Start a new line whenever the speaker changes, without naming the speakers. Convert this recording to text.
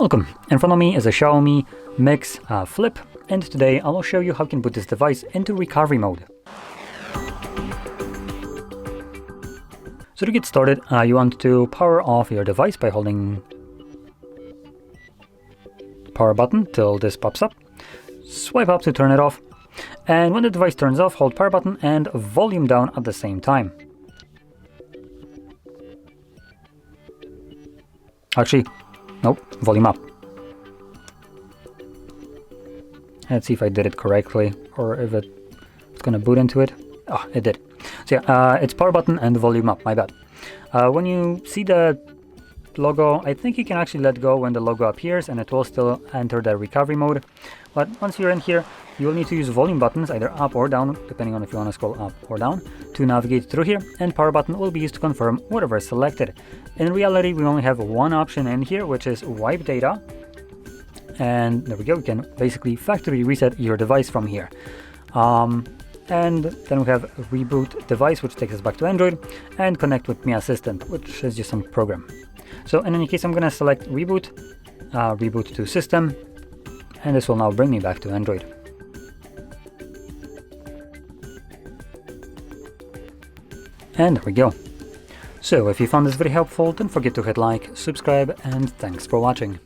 Welcome, in front of me is a XIAOMI Mix Flip, and today I will show you how you can put this device into recovery mode. So to get started, you want to power off your device by holding the power button till this pops up. Swipe up to turn it off, and when the device turns off, hold power button and volume down at the same time. Actually, nope, volume up. Let's see if I did it correctly, or if it's gonna boot into it. Oh, it did. So yeah, it's power button and volume up, my bad. When you see the logo, I think you can actually let go when the logo appears and it will still enter the recovery mode. But once you're in here, you will need to use volume buttons, either up or down, depending on if you want to scroll up or down, to navigate through here, and power button will be used to confirm whatever is selected. In reality, we only have one option in here, which is wipe data. And there we go, you can basically factory reset your device from here. And then we have reboot device, which takes us back to Android, and connect with Mi Assistant, which is just some program. So in any case, I'm gonna select reboot, reboot to system, and this will now bring me back to Android. And there we go. So if you found this video helpful, don't forget to hit like, subscribe, and thanks for watching.